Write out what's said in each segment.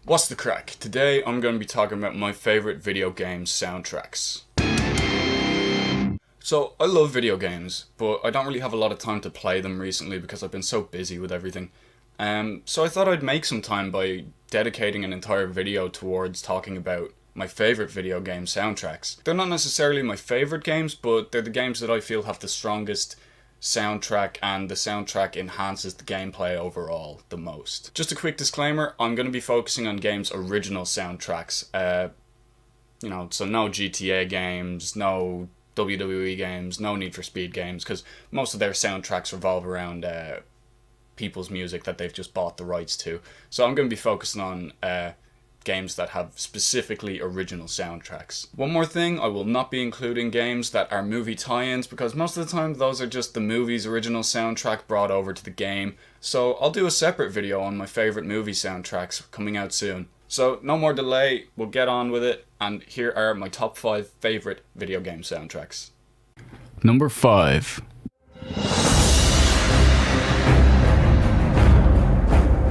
What's the crack? Today I'm going to be talking about my favourite video game soundtracks. So, I love video games, but I don't really have a lot of time to play them recently because I've been so busy with everything. So I thought I'd make some time by dedicating an entire video towards talking about my favourite video game soundtracks. They're not necessarily my favourite games, but they're the games that I feel have the strongest soundtrack, and the soundtrack enhances the gameplay overall the most. Just a quick disclaimer, I'm going to be focusing on games' original soundtracks. So no GTA games, no WWE games, no Need for Speed games, because most of their soundtracks revolve around people's music that they've just bought the rights to. So I'm going to be focusing on games that have specifically original soundtracks. One more thing, I will not be including games that are movie tie-ins because most of the time those are just the movie's original soundtrack brought over to the game. So I'll do a separate video on my favourite movie soundtracks coming out soon. So no more delay, we'll get on with it, and here are my top 5 favourite video game soundtracks. Number 5.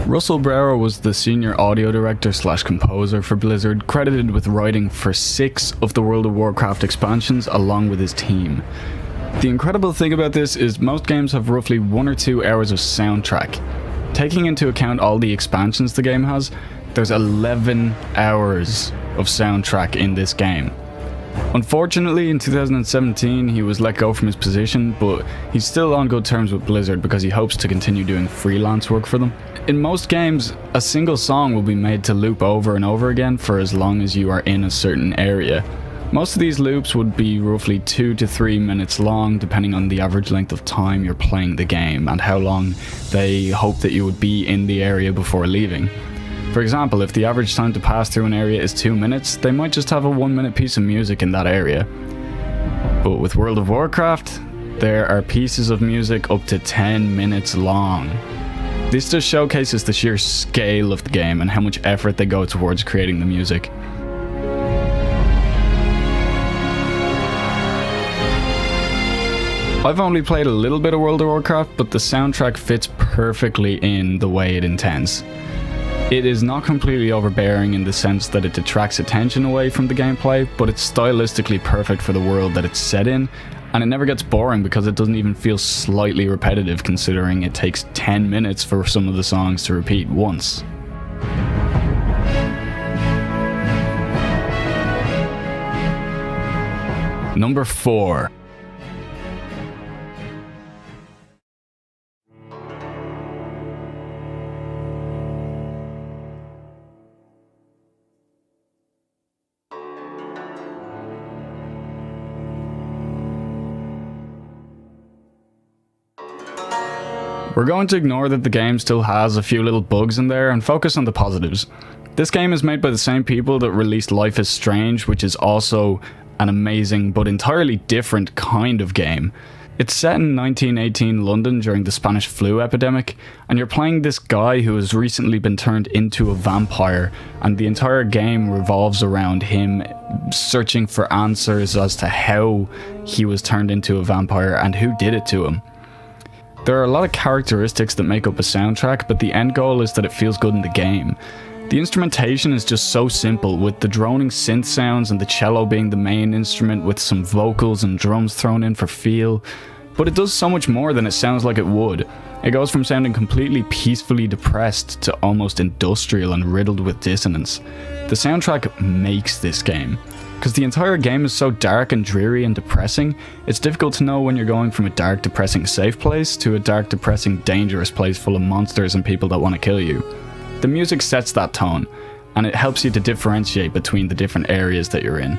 Russell Brower was the senior audio director / composer for Blizzard, credited with writing for 6 of the World of Warcraft expansions along with his team. The incredible thing about this is most games have roughly 1 or 2 hours of soundtrack. Taking into account all the expansions the game has, there's 11 hours of soundtrack in this game. Unfortunately, in 2017, he was let go from his position, but he's still on good terms with Blizzard because he hopes to continue doing freelance work for them. In most games, a single song will be made to loop over and over again for as long as you are in a certain area. Most of these loops would be roughly 2 to 3 minutes long, depending on the average length of time you're playing the game and how long they hope that you would be in the area before leaving. For example, if the average time to pass through an area is 2 minutes, they might just have a 1-minute piece of music in that area. But with World of Warcraft, there are pieces of music up to 10 minutes long. This just showcases the sheer scale of the game and how much effort they go towards creating the music. I've only played a little bit of World of Warcraft, but the soundtrack fits perfectly in the way it intends. It is not completely overbearing in the sense that it detracts attention away from the gameplay, but it's stylistically perfect for the world that it's set in, and it never gets boring because it doesn't even feel slightly repetitive considering it takes 10 minutes for some of the songs to repeat once. Number 4. We're going to ignore that the game still has a few little bugs in there and focus on the positives. This game is made by the same people that released Life is Strange, which is also an amazing but entirely different kind of game. It's set in 1918 London during the Spanish flu epidemic, and you're playing this guy who has recently been turned into a vampire, and the entire game revolves around him searching for answers as to how he was turned into a vampire and who did it to him. There are a lot of characteristics that make up a soundtrack, but the end goal is that it feels good in the game. The instrumentation is just so simple, with the droning synth sounds and the cello being the main instrument with some vocals and drums thrown in for feel. But it does so much more than it sounds like it would. It goes from sounding completely peacefully depressed to almost industrial and riddled with dissonance. The soundtrack makes this game. Because the entire game is so dark and dreary and depressing, it's difficult to know when you're going from a dark, depressing safe place to a dark, depressing, dangerous place full of monsters and people that want to kill you. The music sets that tone, and it helps you to differentiate between the different areas that you're in.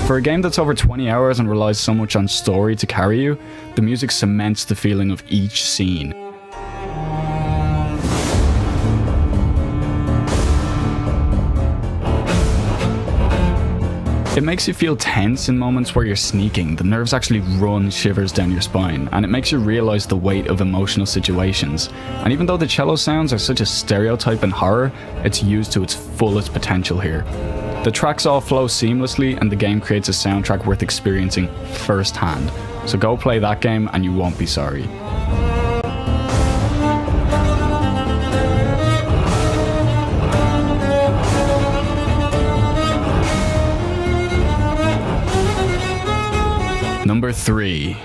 For a game that's over 20 hours and relies so much on story to carry you, the music cements the feeling of each scene. It makes you feel tense in moments where you're sneaking. The nerves actually run shivers down your spine, and it makes you realise the weight of emotional situations. And even though the cello sounds are such a stereotype in horror, it's used to its fullest potential here. The tracks all flow seamlessly, and the game creates a soundtrack worth experiencing firsthand. So go play that game and you won't be sorry. Number 3.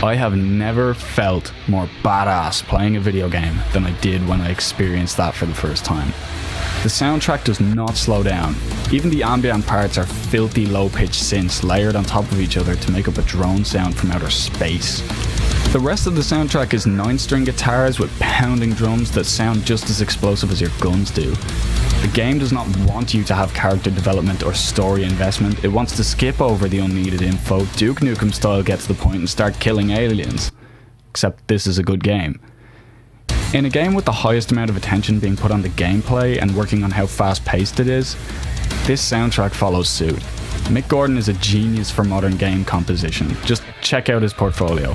I have never felt more badass playing a video game than I did when I experienced that for the first time. The soundtrack does not slow down. Even the ambient parts are filthy low-pitched synths layered on top of each other to make up a drone sound from outer space. The rest of the soundtrack is 9-string guitars with pounding drums that sound just as explosive as your guns do. The game does not want you to have character development or story investment. It wants to skip over the unneeded info, Duke Nukem style get to the point and start killing aliens. Except this is a good game. In a game with the highest amount of attention being put on the gameplay and working on how fast paced it is, this soundtrack follows suit. Mick Gordon is a genius for modern game composition. Just check out his portfolio.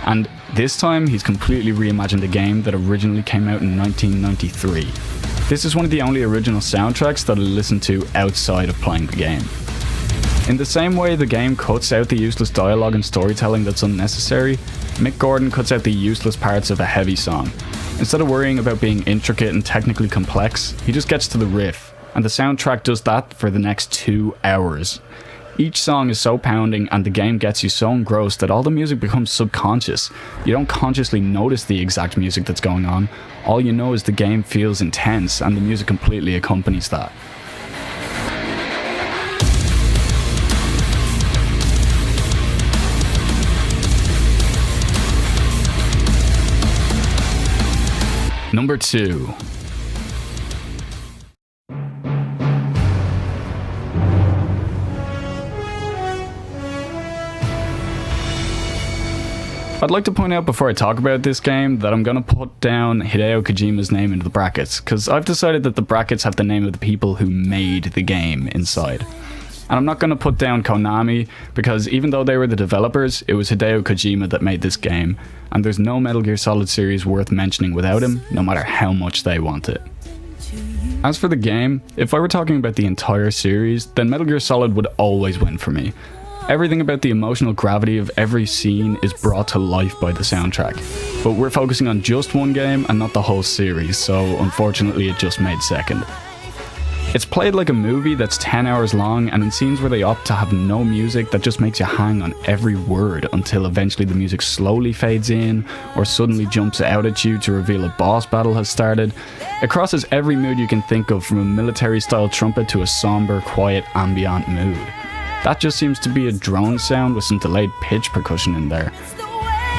And this time he's completely reimagined a game that originally came out in 1993. This is one of the only original soundtracks that I listen to outside of playing the game. In the same way the game cuts out the useless dialogue and storytelling that's unnecessary, Mick Gordon cuts out the useless parts of a heavy song. Instead of worrying about being intricate and technically complex, he just gets to the riff, and the soundtrack does that for the next 2 hours. Each song is so pounding and the game gets you so engrossed that all the music becomes subconscious. You don't consciously notice the exact music that's going on. All you know is the game feels intense and the music completely accompanies that. Number 2. I'd like to point out before I talk about this game that I'm going to put down Hideo Kojima's name into the brackets, because I've decided that the brackets have the name of the people who made the game inside. And I'm not going to put down Konami, because even though they were the developers, it was Hideo Kojima that made this game, and there's no Metal Gear Solid series worth mentioning without him, no matter how much they want it. As for the game, if I were talking about the entire series, then Metal Gear Solid would always win for me. Everything about the emotional gravity of every scene is brought to life by the soundtrack. But we're focusing on just one game and not the whole series, so unfortunately it just made second. It's played like a movie that's 10 hours long, and in scenes where they opt to have no music, that just makes you hang on every word until eventually the music slowly fades in or suddenly jumps out at you to reveal a boss battle has started. It crosses every mood you can think of, from a military-style trumpet to a somber, quiet, ambient mood. That just seems to be a drone sound with some delayed pitch percussion in there.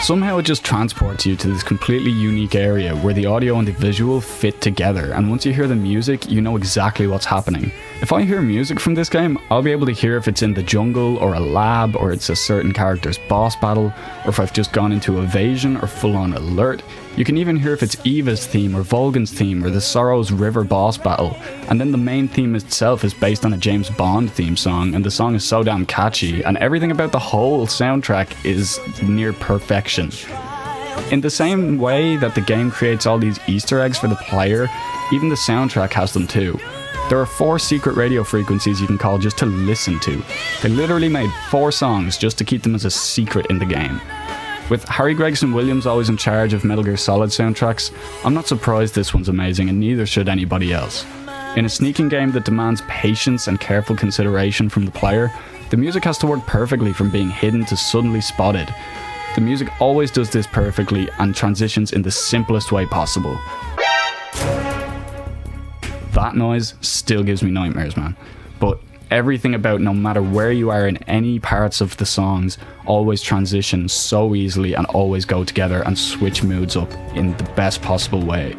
Somehow it just transports you to this completely unique area where the audio and the visual fit together, and once you hear the music, you know exactly what's happening. If I hear music from this game, I'll be able to hear if it's in the jungle or a lab, or it's a certain character's boss battle, or if I've just gone into evasion or full-on alert. You can even hear if it's Eva's theme or Volgan's theme or the Sorrows River boss battle, and then the main theme itself is based on a James Bond theme song, and the song is so damn catchy, and everything about the whole soundtrack is near perfection. In the same way that the game creates all these Easter eggs for the player, even the soundtrack has them too. There are 4 secret radio frequencies you can call just to listen to. They literally made 4 songs just to keep them as a secret in the game. With Harry Gregson Williams always in charge of Metal Gear Solid soundtracks, I'm not surprised this one's amazing, and neither should anybody else. In a sneaking game that demands patience and careful consideration from the player, the music has to work perfectly from being hidden to suddenly spotted. The music always does this perfectly and transitions in the simplest way possible. That noise still gives me nightmares, man. But everything about no matter where you are in any parts of the songs always transition so easily and always go together and switch moods up in the best possible way.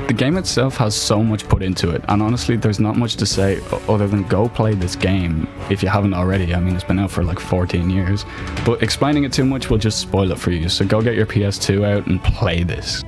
The game itself has so much put into it, and honestly there's not much to say other than go play this game if you haven't already. I mean, it's been out for like 14 years, but explaining it too much will just spoil it for you, so go get your PS2 out and play this.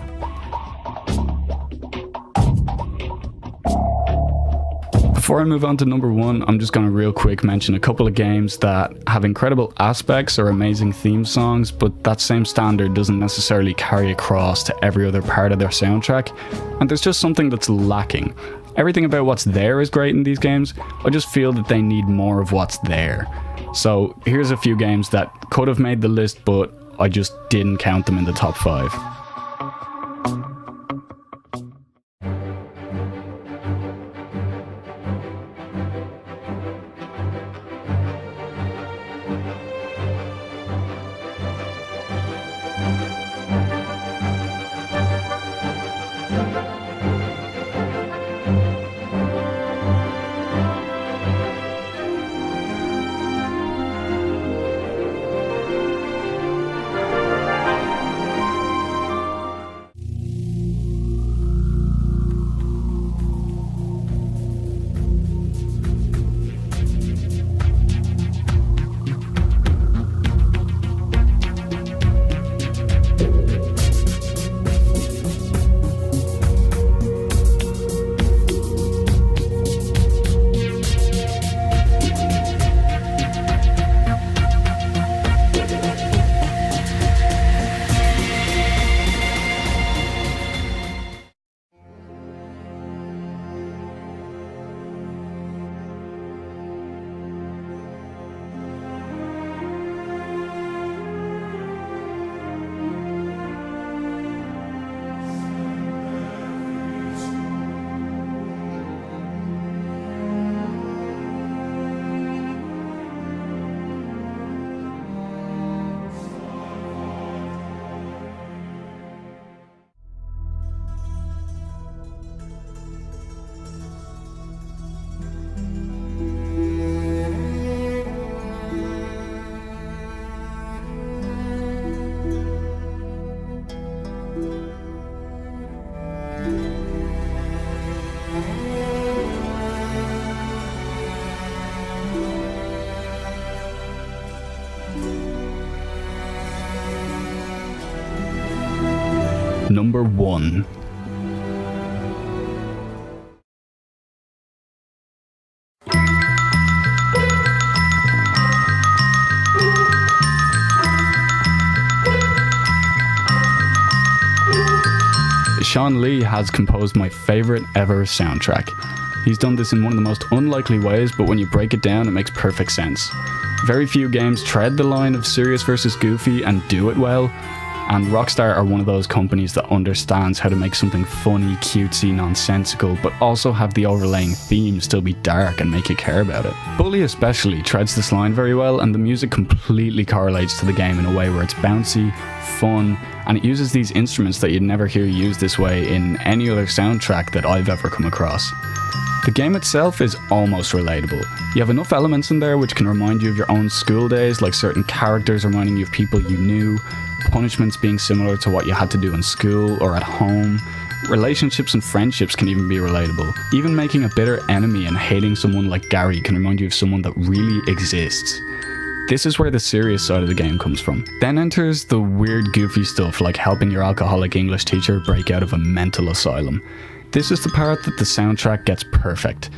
Before I move on to number 1, I'm just going to real quick mention a couple of games that have incredible aspects or amazing theme songs, but that same standard doesn't necessarily carry across to every other part of their soundtrack, and there's just something that's lacking. Everything about what's there is great in these games. I just feel that they need more of what's there. So here's a few games that could have made the list, but I just didn't count them in the top 5. Number 1. Sean Lee has composed my favorite ever soundtrack. He's done this in one of the most unlikely ways, but when you break it down, it makes perfect sense. Very few games tread the line of serious versus goofy and do it well, and Rockstar are one of those companies that understands how to make something funny, cutesy, nonsensical, but also have the overlaying theme still be dark and make you care about it. Bully especially treads this line very well, and the music completely correlates to the game in a way where it's bouncy, fun, and it uses these instruments that you'd never hear used this way in any other soundtrack that I've ever come across. The game itself is almost relatable. You have enough elements in there which can remind you of your own school days, like certain characters reminding you of people you knew, punishments being similar to what you had to do in school or at home. Relationships and friendships can even be relatable. Even making a bitter enemy and hating someone like Gary can remind you of someone that really exists. This is where the serious side of the game comes from. Then enters the weird goofy stuff like helping your alcoholic English teacher break out of a mental asylum. This is the part that the soundtrack gets perfect.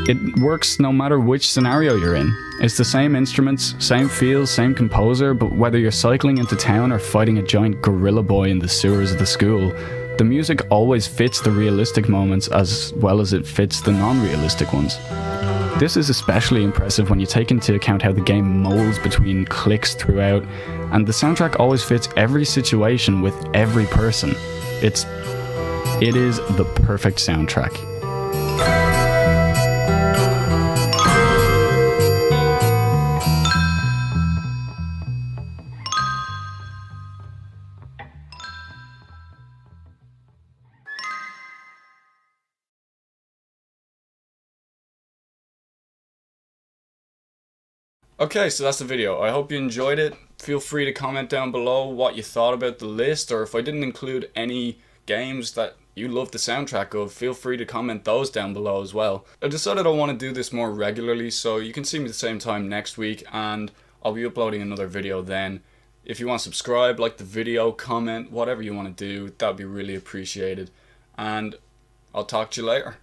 It works no matter which scenario you're in. It's the same instruments, same feels, same composer, but whether you're cycling into town or fighting a giant gorilla boy in the sewers of the school, the music always fits the realistic moments as well as it fits the non-realistic ones. This is especially impressive when you take into account how the game molds between clicks throughout, and the soundtrack always fits every situation with every person. It is the perfect soundtrack. Okay, so that's the video. I hope you enjoyed it. Feel free to comment down below what you thought about the list, or if I didn't include any games that you love the soundtrack of, feel free to comment those down below as well. I decided I want to do this more regularly, so you can see me the same time next week, and I'll be uploading another video then. If you want to subscribe, like the video, comment, whatever you want to do, that'd be really appreciated. And I'll talk to you later.